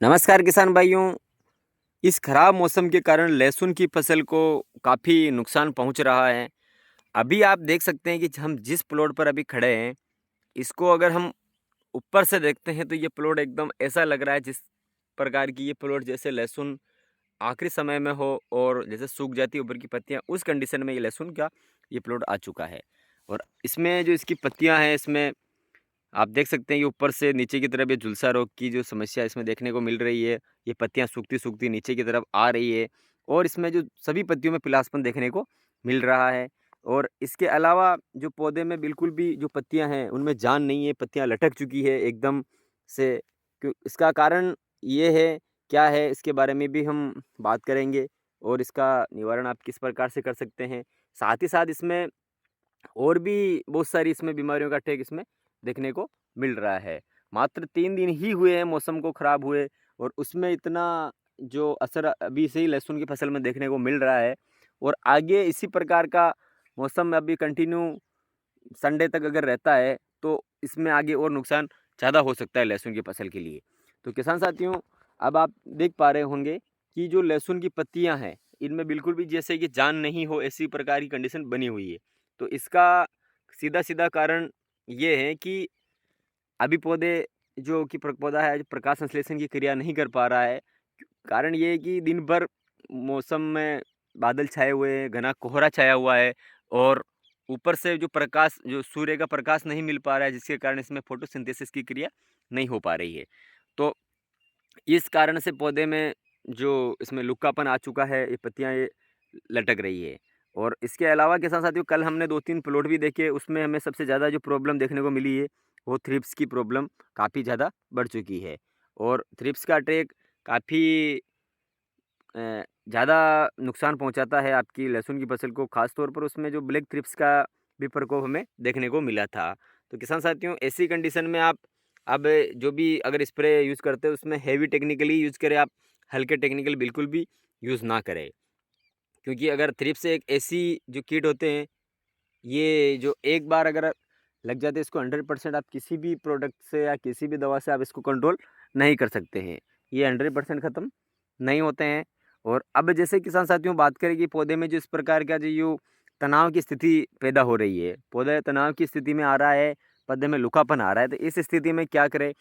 नमस्कार किसान भाइयों। इस खराब मौसम के कारण लहसुन की फसल को काफ़ी नुकसान पहुंच रहा है। अभी आप देख सकते हैं कि हम जिस प्लॉट पर अभी खड़े हैं, इसको अगर हम ऊपर से देखते हैं तो ये प्लॉट एकदम ऐसा लग रहा है जिस प्रकार की ये प्लॉट जैसे लहसुन आखिरी समय में हो और जैसे सूख जाती है ऊपर की पत्तियां, उस कंडीशन में ये लहसुन का ये प्लॉट आ चुका है। और इसमें जो इसकी पत्तियां हैं, इसमें आप देख सकते हैं ये ऊपर से नीचे की तरफ ये झुलसा रोग की जो समस्या इसमें देखने को मिल रही है। ये पत्तियां सूखती-सूखती नीचे की तरफ आ रही है और इसमें जो सभी पत्तियों में पीलापन देखने को मिल रहा है। और इसके अलावा जो पौधे में बिल्कुल भी जो पत्तियां हैं, उनमें जान नहीं है, पत्तियां लटक चुकी है एकदम से। क्यों इसका कारण ये है, क्या है, इसके बारे में भी हम बात करेंगे और इसका निवारण आप किस प्रकार से कर सकते हैं। साथ ही साथ इसमें और भी बहुत सारी इसमें बीमारियों का अटैक इसमें देखने को मिल रहा है। मात्र 3 दिन ही हुए हैं मौसम को ख़राब हुए और उसमें इतना जो असर अभी से ही लहसुन की फसल में देखने को मिल रहा है। और आगे इसी प्रकार का मौसम अभी कंटिन्यू संडे तक अगर रहता है, तो इसमें आगे और नुकसान ज़्यादा हो सकता है लहसुन की फसल के लिए। तो किसान साथियों, अब आप देख पा रहे होंगे कि जो लहसुन की पत्तियां हैं, इनमें बिल्कुल भी जैसे कि जान नहीं हो, ऐसी प्रकार की कंडीशन बनी हुई है। तो इसका सीधा-सीधा कारण ये है कि अभी पौधे जो कि पौधा है, जो प्रकाश संश्लेषण की क्रिया नहीं कर पा रहा है। कारण ये है कि दिन भर मौसम में बादल छाए हुए हैं, घना कोहरा छाया हुआ है और ऊपर से जो प्रकाश, जो सूर्य का प्रकाश नहीं मिल पा रहा है, जिसके कारण इसमें फोटोसिंथेसिस की क्रिया नहीं हो पा रही है। तो इस कारण से पौधे में जो इसमें लुक्कापन आ चुका है, ये पत्तियाँ ये लटक रही है। और इसके अलावा किसान साथियों, कल हमने 2-3 प्लॉट भी देखे, उसमें हमें सबसे ज़्यादा जो प्रॉब्लम देखने को मिली है, वो थ्रिप्स की प्रॉब्लम काफ़ी ज़्यादा बढ़ चुकी है। और थ्रिप्स का अटैक काफ़ी ज़्यादा नुकसान पहुंचाता है आपकी लहसुन की फसल को, ख़ास तौर पर उसमें जो ब्लैक थ्रिप्स का भी प्रकोप हमें देखने को मिला था। तो किसान साथियों, ऐसी कंडीशन में आप अब जो भी अगर स्प्रे यूज़ करते हैं, उसमें हेवी टेक्निकली यूज़ करें आप, हल्के टेक्निकल बिल्कुल भी यूज़ ना करें। क्योंकि अगर थ्रिप्स एक ऐसी जो कीट होते हैं, ये जो एक बार अगर लग जाते हैं, इसको 100% आप किसी भी प्रोडक्ट से या किसी भी दवा से आप इसको कंट्रोल नहीं कर सकते हैं। ये 100% ख़त्म नहीं होते हैं। और अब जैसे किसान साथियों, बात करें कि पौधे में जो इस प्रकार का जो यूँ तनाव की स्थिति पैदा हो रही है, पौधा तनाव की स्थिति में आ रहा है, पौधे में लूखापन आ रहा है, तो इस स्थिति में क्या करें?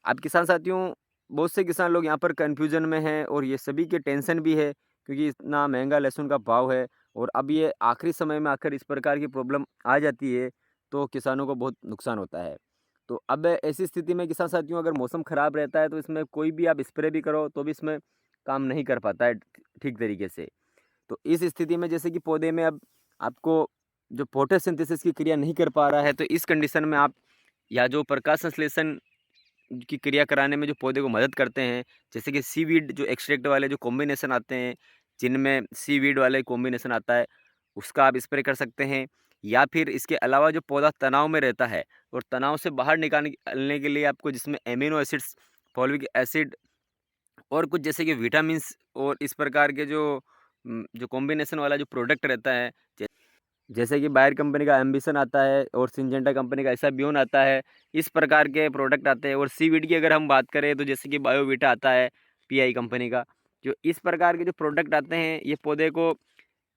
अब किसान साथियों, बहुत से किसान लोग यहाँ पर कन्फ्यूजन में हैं और ये सभी के टेंशन भी है, क्योंकि इतना महंगा लहसुन का भाव है और अब ये आखिरी समय में आकर इस प्रकार की प्रॉब्लम आ जाती है, तो किसानों को बहुत नुकसान होता है। तो अब ऐसी स्थिति में किसान साथियों, अगर मौसम ख़राब रहता है तो इसमें कोई भी आप स्प्रे भी करो तो भी इसमें काम नहीं कर पाता है ठीक तरीके से। तो इस स्थिति में जैसे कि पौधे में अब आपको जो फोटोसिंथेसिस की क्रिया नहीं कर पा रहा है, तो इस कंडीशन में आप या जो प्रकाश संश्लेषण की क्रिया कराने में जो पौधे को मदद करते हैं, जैसे कि सीवीड जो एक्सट्रैक्ट वाले जो कॉम्बिनेशन आते हैं, जिनमें सीवीड वाले कॉम्बिनेशन आता है, उसका आप स्प्रे कर सकते हैं। या फिर इसके अलावा जो पौधा तनाव में रहता है और तनाव से बाहर निकालने के लिए आपको, जिसमें एमिनो एसिड्स, फॉलिक एसिड और कुछ जैसे कि विटामिन्स और इस प्रकार के जो कॉम्बिनेशन वाला जो प्रोडक्ट रहता है, जैसे कि बायर कंपनी का एम्बिशन आता है और सिंजेंटा कंपनी का ऐसा बियोन आता है, इस प्रकार के प्रोडक्ट आते हैं। और सीवीड की अगर हम बात करें तो जैसे कि बायोवीटा आता है पीआई कंपनी का। जो इस प्रकार के जो प्रोडक्ट आते हैं, ये पौधे को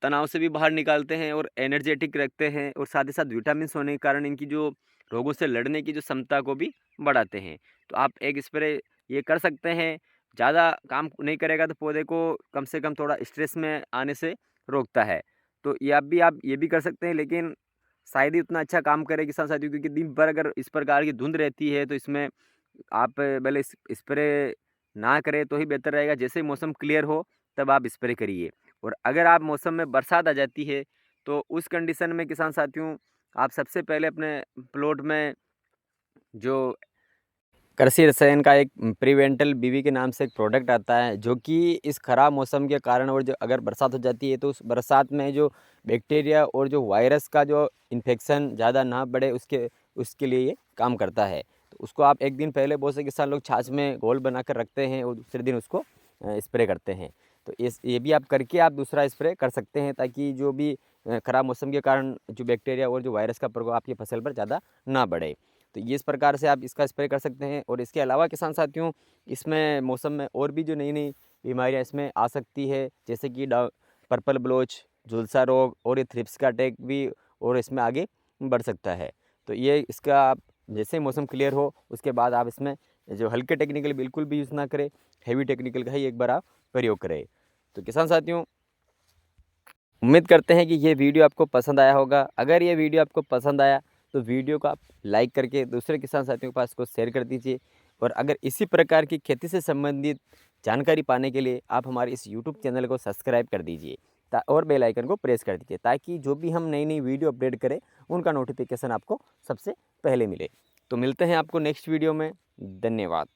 तनाव से भी बाहर निकालते हैं और एनर्जेटिक रखते हैं और साथ ही साथ विटामिन्स होने के कारण इनकी जो रोगों से लड़ने की जो क्षमता को भी बढ़ाते हैं। तो आप एक स्प्रे ये कर सकते हैं। ज़्यादा काम नहीं करेगा तो पौधे को कम से कम थोड़ा स्ट्रेस में आने से रोकता है। तो ये आप ये भी कर सकते हैं, लेकिन शायद ही उतना अच्छा काम करे किसान साथियों, क्योंकि दिन भर अगर इस प्रकार की धुंध रहती है तो इसमें आप पहले स्प्रे ना करें तो ही बेहतर रहेगा। जैसे ही मौसम क्लियर हो तब आप स्प्रे करिए। और अगर आप मौसम में बरसात आ जाती है, तो उस कंडीशन में किसान साथियों, आप सबसे पहले अपने प्लॉट में जो कृषि रसायन का एक प्रिवेंटल बीवी के नाम से एक प्रोडक्ट आता है, जो कि इस खराब मौसम के कारण और जो अगर बरसात हो जाती है तो उस बरसात में जो बैक्टीरिया और जो वायरस का जो इन्फेक्शन ज़्यादा ना बढ़े, उसके उसके लिए ये काम करता है। तो उसको आप एक दिन पहले, बहुत से किसान लोग छाछ में घोल बनाकर रखते हैं और दूसरे दिन उसको स्प्रे करते हैं। तो ये भी आप करके आप दूसरा स्प्रे कर सकते हैं, ताकि जो भी खराब मौसम के कारण जो बैक्टीरिया और जो वायरस का प्रकोप आपकी फसल पर ज़्यादा ना बढ़े। तो ये इस प्रकार से आप इसका स्प्रे कर सकते हैं। और इसके अलावा किसान साथियों, इसमें मौसम में और भी जो नई नई बीमारियाँ इसमें आ सकती है, जैसे कि पर्पल ब्लोच, झुलसा रोग और ये थ्रिप्स का अटैक भी और इसमें आगे बढ़ सकता है। तो ये इसका आप जैसे ही मौसम क्लियर हो उसके बाद आप इसमें जो हल्के टेक्निकल बिल्कुल भी यूज़ ना करें, हेवी टेक्निकल का ही एक बार आप प्रयोग करें। तो किसान साथियों, उम्मीद करते हैं कि ये वीडियो आपको पसंद आया होगा। अगर ये वीडियो आपको पसंद आया तो वीडियो को आप लाइक करके दूसरे किसान साथियों के पास को शेयर कर दीजिए। और अगर इसी प्रकार की खेती से संबंधित जानकारी पाने के लिए आप हमारे इस यूट्यूब चैनल को सब्सक्राइब कर दीजिए और बेल आइकन को प्रेस कर दीजिए, ताकि जो भी हम नई नई वीडियो अपडेट करें उनका नोटिफिकेशन आपको सबसे पहले मिले। तो मिलते हैं आपको नेक्स्ट वीडियो में। धन्यवाद।